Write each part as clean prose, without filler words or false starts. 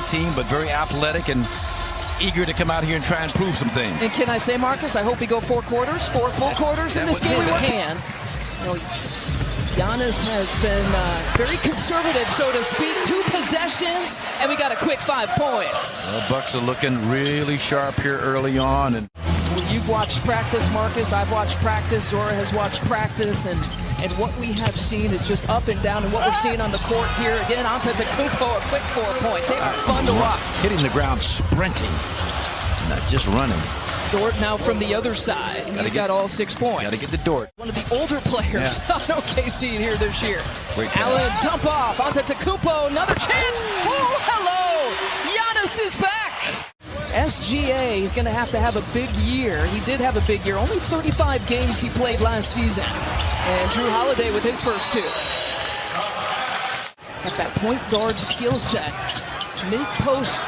team, but very athletic and eager to come out here and try and prove some things. And can I say, Marcus, I hope we go 4 quarters, 4 full quarters in this game. We can. Giannis has been very conservative, so to speak. 2 possessions, and we got a quick 5 points. The Bucks are looking really sharp here early on. And you've watched practice, Marcus. I've watched practice. Zora has watched practice, and what we have seen is just up and down. And what we're seeing on the court here, again, Antetokounmpo, a quick 4 points. They are fun to watch. Hitting the ground, sprinting, not just running. Dort now from the other side. He's got all 6 points. Got to get the Dort. One of the older players on OKC here this year. Allen, dump off. Antetokounmpo, another chance. Oh, hello. Giannis is back. SGA is going to have a big year. He did have a big year. Only 35 games he played last season. And Drew Holiday with his first 2. Got that point guard skill set. Mid-post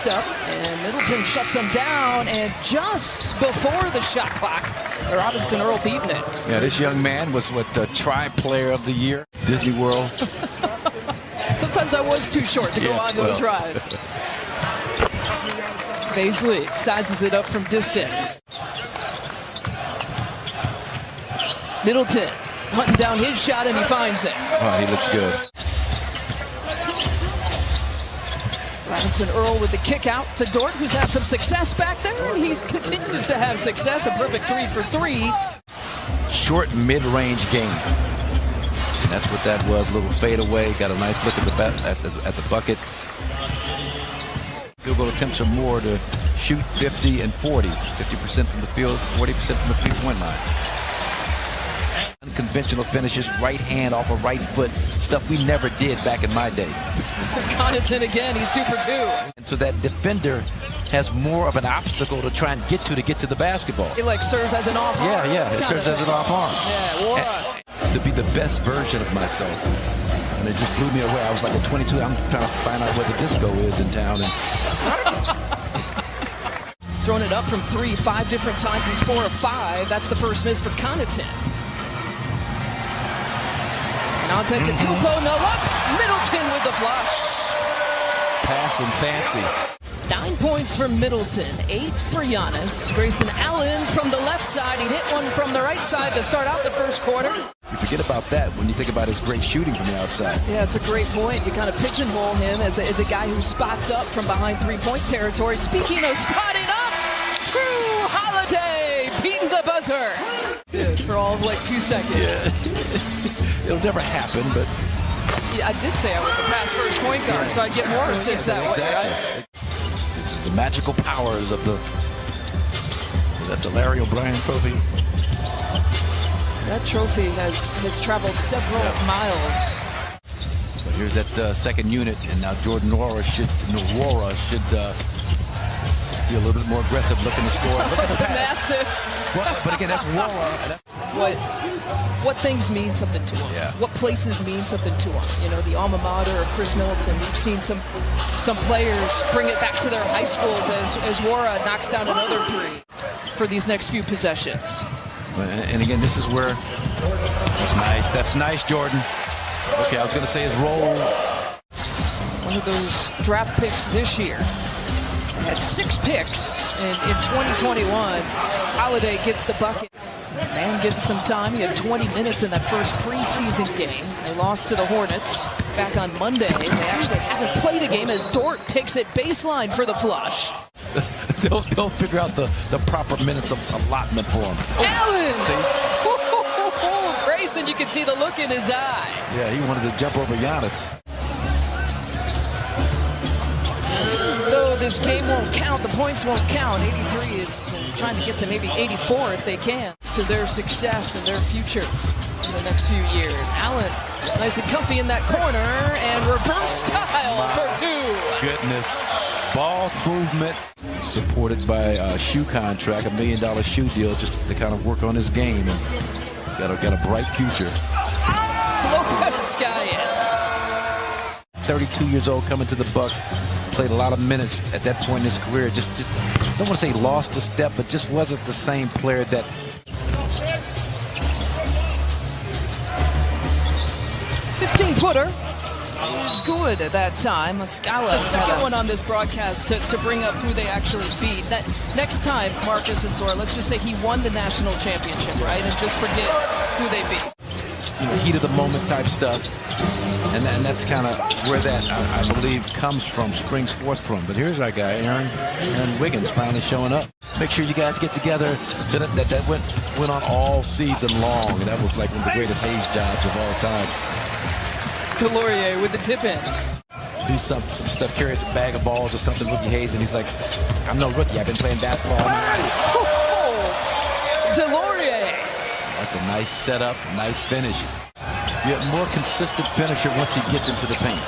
up, and Middleton shuts him down, and just before the shot clock, Robinson Earl beating it. Yeah, this young man was Tri-Player of the Year, Disney World. Sometimes I was too short to go on those rides. Baisley sizes it up from distance. Middleton hunting down his shot, and he finds it. Oh, he looks good. Robinson Earl with the kick out to Dort, who's had some success back there, and he continues to have success. A perfect 3 for 3. Short mid-range game. And that's what that was. A little fade away. Got a nice look at the bucket. Field goal attempts are more to shoot 50 and 40. 50% from the field, 40% from the three-point line. Unconventional finishes, right hand off a right foot, stuff we never did back in my day. Connaughton again, he's 2 for 2. And so that defender has more of an obstacle to try and get to the basketball. It serves as an off arm. Yeah, it serves as an off arm. Yeah, to be the best version of myself. And it just blew me away. I was like at 22, I'm trying to find out where the disco is in town. And throwing it up from 3 5 different times. He's 4 of 5. That's the first miss for Connaughton. Antetokounmpo, no luck. Middleton with the flush. Passing fancy. 9 points for Middleton, 8 for Giannis. Grayson Allen from the left side. He hit one from the right side to start out the first quarter. You forget about that when you think about his great shooting from the outside. Yeah, it's a great point. You kind of pigeonhole him as a guy who spots up from behind three-point territory. Speaking of spotting up, Drew Holiday beating the buzzer. Good for all of 2 seconds. Yeah. It'll never happen, but... Yeah, I did say I was a pass-first point guard, so I'd get more assists that way, right? The magical powers of the... Is that the Larry O'Brien trophy? That trophy has traveled several miles. So here's that second unit, and now Jordan Nwora should be a little bit more aggressive, looking to score. Look at the pass. But again, that's Nwora. What things mean something to him? Yeah. What places mean something to him? You know, the alma mater of Chris Middleton. We've seen some players bring it back to their high schools as Nwora knocks down another 3 for these next few possessions. And again, this is where that's nice. That's nice, Jordan. Okay, I was going to say his role. One of those draft picks this year. Had 6 picks in 2021. Holiday gets the bucket. Man getting some time. He had 20 minutes in that first preseason game. They lost to the Hornets back on Monday. They actually haven't played a game as Dort takes it baseline for the flush. They'll figure out the proper minutes of allotment for him. Allen! Grayson, you can see the look in his eye. Yeah, he wanted to jump over Giannis. So even though this game won't count, the points won't count. 83 is trying to get to maybe 84 if they can, to their success and their future in the next few years. Allen, nice and comfy in that corner, and reverse style for 2. Goodness. Ball movement, supported by a shoe contract, $1 million shoe deal, just to kind of work on his game. And he's got a bright future. Skyen. 32 years old, coming to the Bucks, played a lot of minutes at that point in his career. Just don't want to say lost a step, but just wasn't the same player that. 15-footer was good at that time. Muscala, the second one on this broadcast to bring up who they actually beat. That next time, Marcus and Zora, let's just say he won the national championship, right? And just forget who they beat. Heat of the moment type stuff. And that's kind of where that, I believe, comes from, springs forth from. But here's our guy, Aaron Wiggins, finally showing up. Make sure you guys get together. That went on all season long. And that was like one of the greatest Hayes jobs of all time. Delorier with the tip in. Do some stuff, carry a bag of balls or something, rookie Hayes, and he's like, I'm no rookie. I've been playing basketball all my life. Delorier. That's a nice setup, nice finish. You have more consistent finisher once he gets into the paint.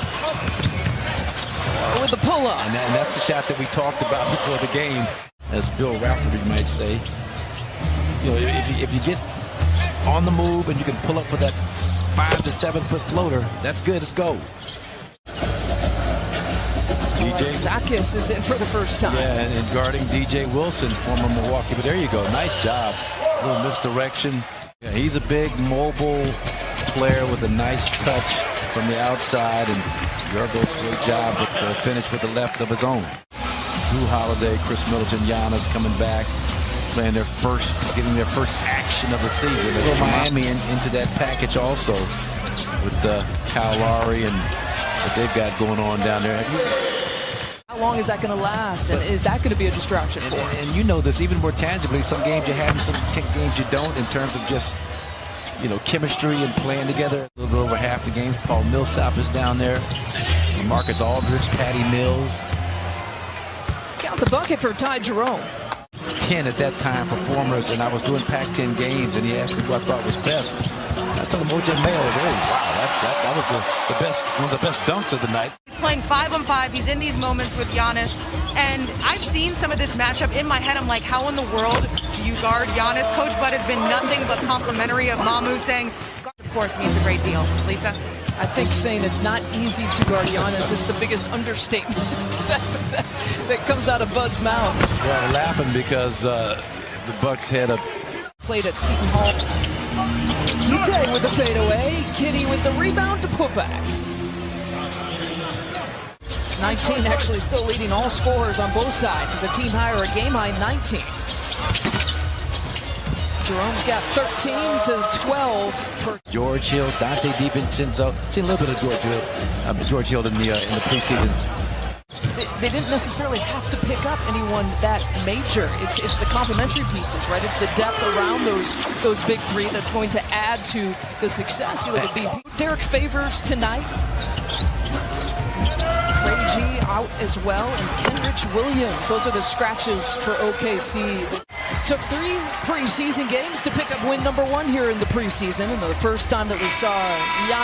With the pull-up. And that's the shot that we talked about before the game, as Bill Rafferty might say. You know, if you get on the move and you can pull up for that 5 to 7 foot floater, that's good. Let's go. DJ Sakis is in for the first time. Yeah, and guarding DJ Wilson, former Milwaukee. But there you go. Nice job. A little misdirection. Yeah, he's a big mobile player with a nice touch from the outside, and Yorgo's great job with the finish with the left of his own. Drew Holiday, Chris Middleton, Giannis coming back, playing getting their first action of the season. They put Miami into that package also with Kyle Lowry and what they've got going on down there. How long is that going to last, and is that going to be a distraction for him? And you know this even more tangibly. Some games you have, some games you don't, in terms of just, you know, chemistry and playing together. A little bit over half the games. Paul Millsap is down there. Marcus Aldridge, Patty Mills. Count the bucket for Ty Jerome. 10 at that time performers, and I was doing Pac-10 games, and he asked me what I thought was best. I told him OJ Mayo was, wow, that was the best, one of the best dunks of the night. He's playing 5-on-5. He's in these moments with Giannis, and I've seen some of this matchup in my head. I'm like, how in the world do you guard Giannis? Coach Bud has been nothing but complimentary of Mamu, saying, of course, means a great deal. Lisa? I think saying it's not easy to guard Giannis is the biggest understatement that comes out of Bud's mouth. Well, laughing because the Bucks had a played at Seton Hall. Kite with the fadeaway. Kitty with the rebound to put back. 19 actually still leading all scorers on both sides. It's a team high or a game high 19. Jerome's got 13 to 12 for George Hill, Dante DiVincenzo. Seen a little bit of George Hill in the preseason. They didn't necessarily have to pick up anyone that major. It's the complementary pieces, right? It's the depth around those big three that's going to add to the success. You look at BP. Derek Favors tonight. Ray G out as well, and Kenrich Williams. Those are the scratches for OKC. Took 3 preseason games to pick up win number 1 here in the preseason, and the first time that we saw Giannis